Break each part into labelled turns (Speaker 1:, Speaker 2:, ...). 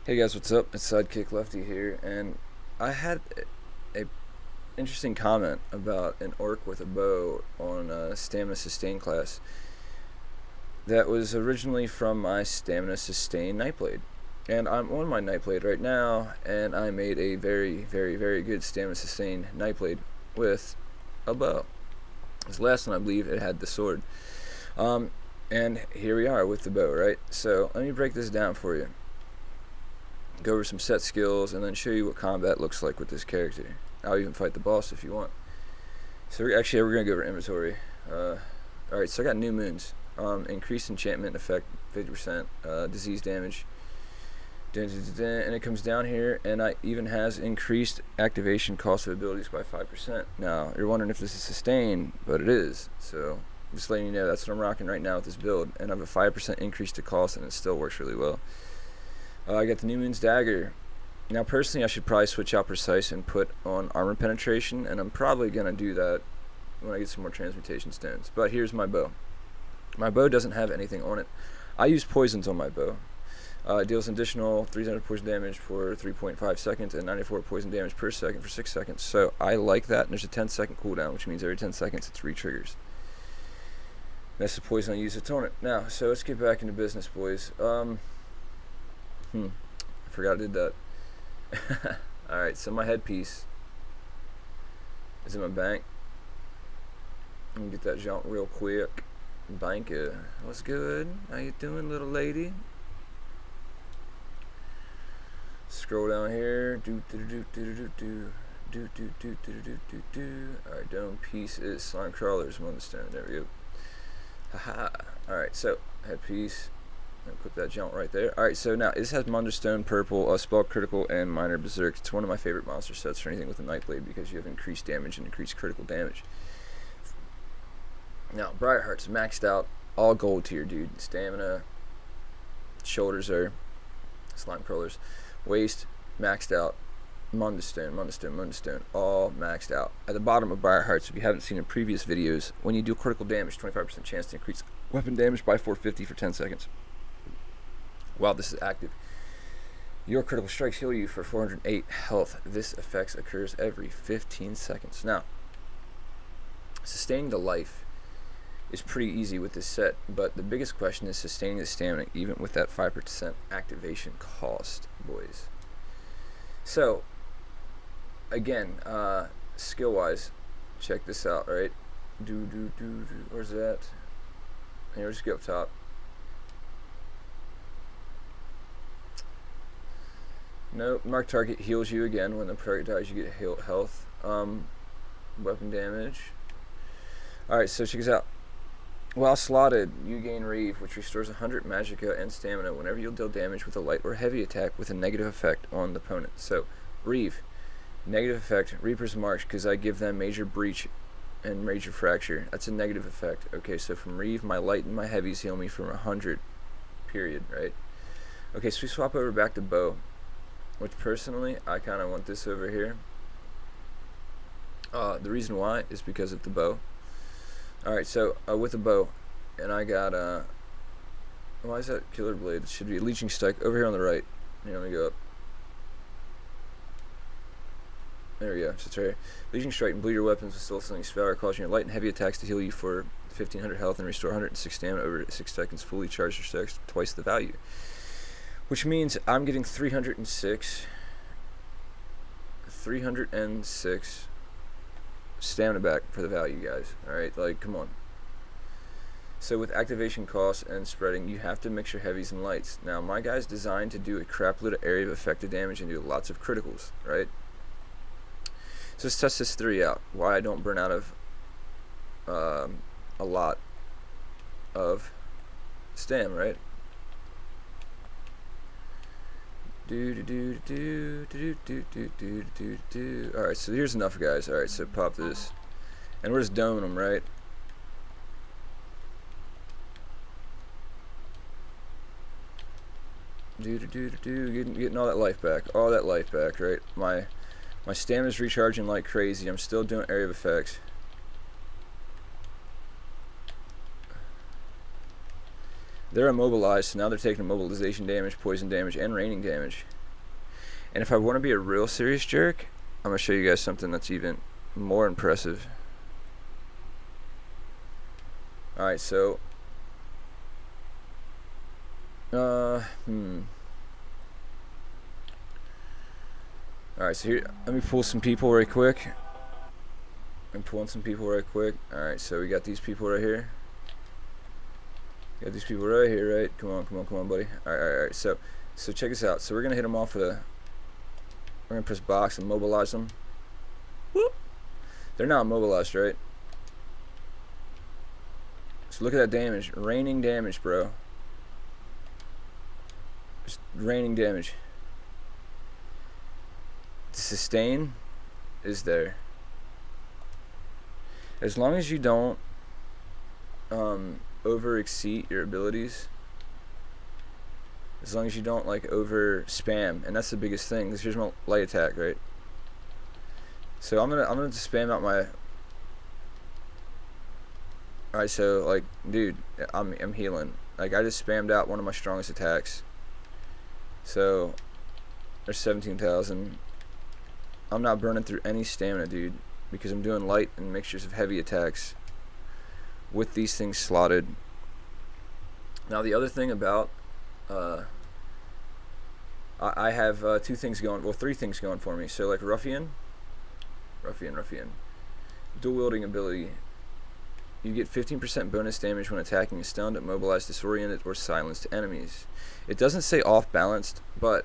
Speaker 1: Hey guys, what's up? It's Sidekick Lefty here, and I had a interesting comment about an orc with a bow on a Stamina Sustain class that was originally from my Stamina Sustain Nightblade. And I'm on my Nightblade right now, and I made a very good Stamina Sustain Nightblade with a bow. This last one, I believe, it had the sword. Um, and here we are with the bow, right? So let me break this down for you. Go over some set skills, and then show you what combat looks like with this character. I'll even fight the boss if you want. So we're going to go over inventory. Alright, so I got new moons. Increased enchantment effect 50%, disease damage. And it comes down here, and it even has increased activation cost of abilities by 5%. Now, you're wondering if this is sustained, but it is. So, just letting you know, that's what I'm rocking right now with this build. And I have a 5% increase to cost, and it still works really well. I got the New Moon's Dagger. Now, personally, I should probably switch out Precise and put on Armor Penetration, and I'm probably going to do that when I get some more Transmutation Stones. But here's my bow. My bow doesn't have anything on it. I use poisons on my bow. It deals an additional 300 poison damage for 3.5 seconds and 94 poison damage per second for 6 seconds. So I like that, and there's a 10-second cooldown, which means every 10 seconds it's re-triggers. That's the poison I use to taunt it. Now, so let's get back into business, boys. I forgot I did that. Alright, so my headpiece is in my bank. Let me get that jaunt real quick. Banka, what's good? How you doing, little lady? Scroll down here. Alright, dome piece is slime crawlers, Moonstone. There we go. Haha. Alright, so headpiece. Click that jaunt right there. Alright, so now this has Munderstone, Purple, Spell Critical, and Minor Berserk. It's one of my favorite monster sets for anything with a Nightblade because you have increased damage and increased critical damage. Now, Briarheart's maxed out, all gold tier, dude. Stamina, shoulders are slime crawlers, waist maxed out, Munderstone, all maxed out. At the bottom of Briarheart's, if you haven't seen in previous videos, when you do critical damage, 25% chance to increase weapon damage by 450 for 10 seconds. While this is active, your critical strikes heal you for 408 health. This effect occurs every 15 seconds. Now, sustaining the life is pretty easy with this set, but the biggest question is sustaining the stamina, even with that 5% activation cost, boys. So, again, skill-wise, check this out, right? Where's that? Here, just go up top. Nope, mark target heals you again. When the target dies, you get health. Weapon damage. Alright, so check this out. While slotted, you gain Reeve, which restores 100 Magicka and Stamina whenever you deal damage with a light or heavy attack with a negative effect on the opponent. So, Reeve, negative effect, Reaper's March, because I give them Major Breach and Major Fracture. That's a negative effect. Okay, so from Reeve, my light and my heavies heal me from 100, period, right? Okay, so we swap over back to Bow, which personally, I kind of want this over here. The reason why is because of the bow. Alright, so with the bow, and I got, why is that Killer Blade? It should be Leeching Strike over here on the right. Here, let me go up. There we go, so it's right here. Leeching Strike and bleed your weapons with Soul Sling Spell, causing your light and heavy attacks to heal you for 1500 health and restore 106 stamina over 6 seconds, fully charged your stacks twice the value. Which means I'm getting 306 stamina back for the value, guys. Alright, like, come on. So with activation costs and spreading, you have to mix your heavies and lights. Now, my guy's designed to do a crap load of area of effective damage and do lots of criticals, right? So let's test this theory out. Why I don't burn out of a lot of stam, right? Alright, so here's enough, guys. Alright, so pop this. And we're just doming them, right? Getting all that life back. All that life back, right? My stamina's recharging like crazy. I'm still doing area of effects. they're immobilized, so now they're taking immobilization damage, poison damage, and raining damage. And if I want to be a real serious jerk, I'm going to show you guys something that's even more impressive. Alright, so Alright, so here, let me pull some people right quick. I'm pulling some people right quick. Alright, so we got these people right here. Got these people right here, right? Come on, buddy. Alright. So check this out. So we're gonna hit them off with a. We're gonna press box and mobilize them. Whoop. They're not immobilized, right? So look at that damage. Raining damage, bro. Just raining damage. The sustain is there. As long as you don't over exceed your abilities, as long as you don't like over spam, and that's the biggest thing. Because here's my light attack, right? So I'm gonna just spam out my. Alright, so like, dude, I'm healing. Like I just spammed out one of my strongest attacks. So there's 17,000. I'm not burning through any stamina, dude, because I'm doing light and mixtures of heavy attacks with these things slotted. Now the other thing about I have three things going for me. So like ruffian, dual wielding ability. You get 15% bonus damage when attacking a stunned, immobilized, disoriented, or silenced enemies. It doesn't say off balanced, but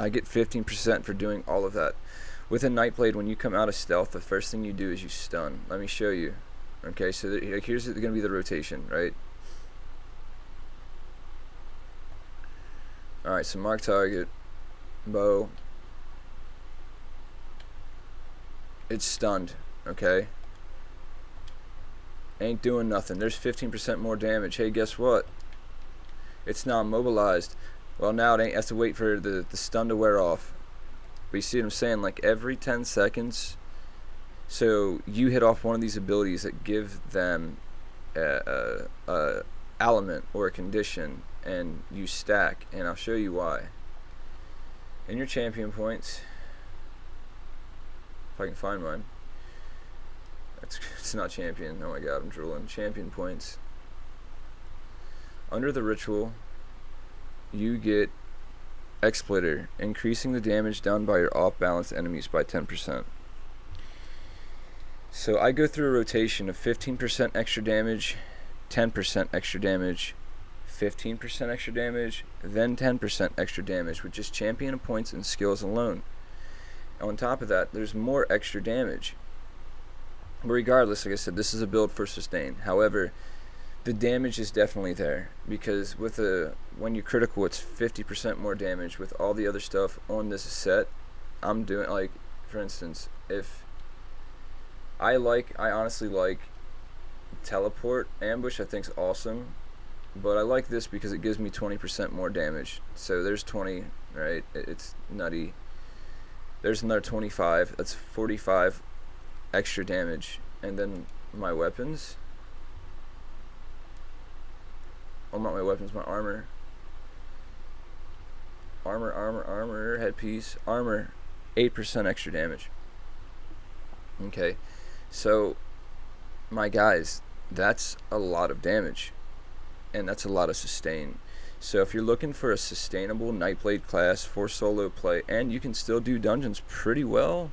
Speaker 1: I get 15% for doing all of that. With a nightblade, when you come out of stealth, the first thing you do is you stun. Let me show you. Okay, so here's going to be the rotation, right? Alright, so mark target, bow. It's stunned, okay? Ain't doing nothing. There's 15% more damage. Hey, guess what? It's not immobilized. Well, now it has to wait for the stun to wear off. But you see what I'm saying? Like every 10 seconds, so you hit off one of these abilities that give them a element or a condition, and you stack. And I'll show you why. In your champion points, if I can find mine. It's not champion. Oh my god, I'm drooling. Champion points. Under the ritual, you get Exploiter, increasing the damage done by your off-balance enemies by 10%. So I go through a rotation of 15% extra damage, 10% extra damage, 15% extra damage, then 10% extra damage with just champion points and skills alone. On top of that, there's more extra damage. But regardless, like I said, this is a build for sustain. However, the damage is definitely there, because with when you critical, it's 50% more damage. With all the other stuff on this set, I'm doing, like, for instance, if I honestly like teleport ambush, I think's awesome, but I like this because it gives me 20% more damage. So there's 20, right? It's nutty. There's another 25. That's 45 extra damage. And then my weapons. Oh, not my weapons, my armor. Armor, headpiece, armor, 8% extra damage. Okay, so my guys, that's a lot of damage, and that's a lot of sustain. So if you're looking for a sustainable Nightblade class for solo play, and you can still do dungeons pretty well,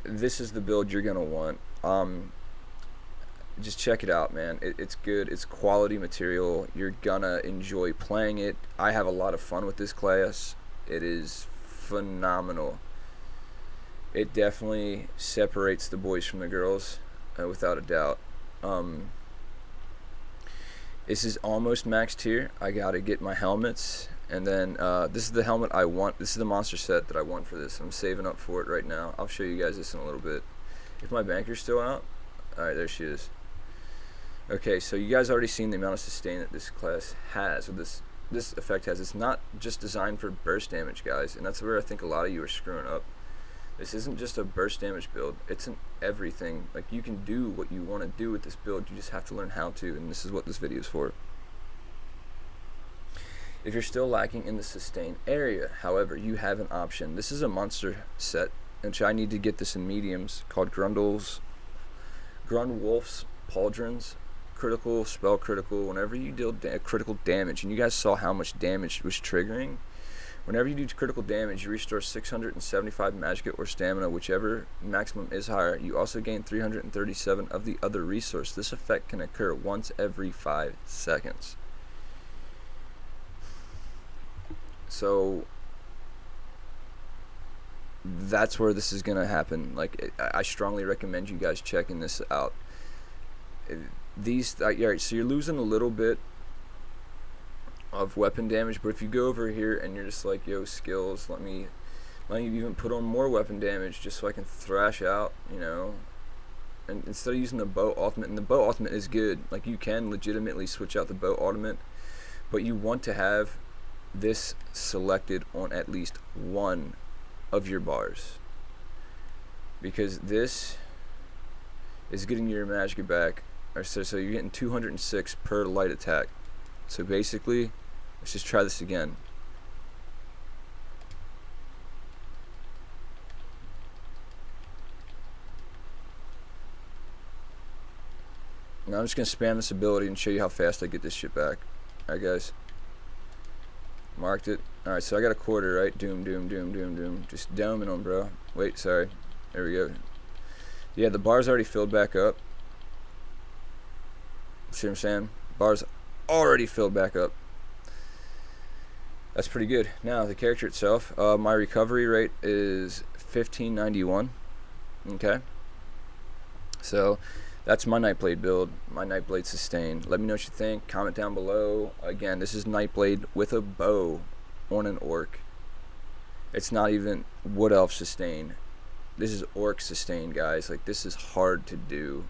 Speaker 1: this is the build you're gonna want. Just check it out, man. It's good. It's quality material. You're gonna enjoy playing it. I have a lot of fun with this class. It is phenomenal. It definitely separates the boys from the girls, without a doubt. This is almost maxed here. I gotta get my helmets, and then this is the helmet I want. This is the monster set that I want for this. I'm saving up for it right now. I'll show you guys this in a little bit. If my banker's still out. Alright, there she is. Okay, so you guys already seen the amount of sustain that this class has, or this effect has. It's not just designed for burst damage, guys, and that's where I think a lot of you are screwing up. This isn't just a burst damage build. It's an everything. Like, you can do what you want to do with this build. You just have to learn how to, and this is what this video is for. if you're still lacking in the sustain area. However, you have an option. This is a monster set, which I need to get this in mediums, called Grundwolf's Pauldrons. Critical, spell critical. Whenever you deal critical damage, and you guys saw how much damage was triggering. Whenever you do critical damage, you restore 675 magic or stamina, whichever maximum is higher. You also gain 337 of the other resource. This effect can occur once every 5 seconds. So that's where this is going to happen. Like, I strongly recommend you guys checking this out. Alright, so you're losing a little bit of weapon damage, but if you go over here and you're just like, yo, skills, let me even put on more weapon damage just so I can thrash out, you know, and instead of using the bow ultimate, and the bow ultimate is good, like, you can legitimately switch out the bow ultimate, but you want to have this selected on at least one of your bars, because this is getting your magic back, or so you're getting 206 per light attack. So basically, let's just try this again. Now I'm just going to spam this ability and show you how fast I get this shit back. Alright guys. Marked it. Alright, so I got a quarter, right? Doom, doom, doom, doom, doom. Just doming them, bro. Wait, sorry. There we go. Yeah, the bar's already filled back up. See what I'm saying? Bar's already filled back up. That's pretty good. Now the character itself, my recovery rate is 1591. Okay, so that's my nightblade build, my nightblade sustain. Let me know what you think. Comment down below. Again, this is nightblade with a bow on an orc. It's not even wood elf sustain. This is orc sustain, guys. Like, this is hard to do.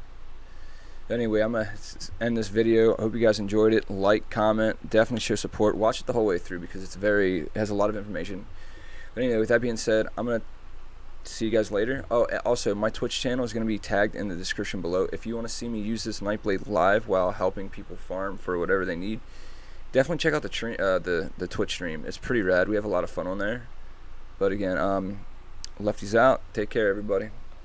Speaker 1: Anyway, I'm going to end this video. I hope you guys enjoyed it. Like, comment, definitely show support. Watch it the whole way through because it has a lot of information. But anyway, with that being said, I'm going to see you guys later. Oh, also, my Twitch channel is going to be tagged in the description below. If you want to see me use this nightblade live while helping people farm for whatever they need, definitely check out the Twitch stream. It's pretty rad. We have a lot of fun on there. But again, Lefty's out. Take care, everybody.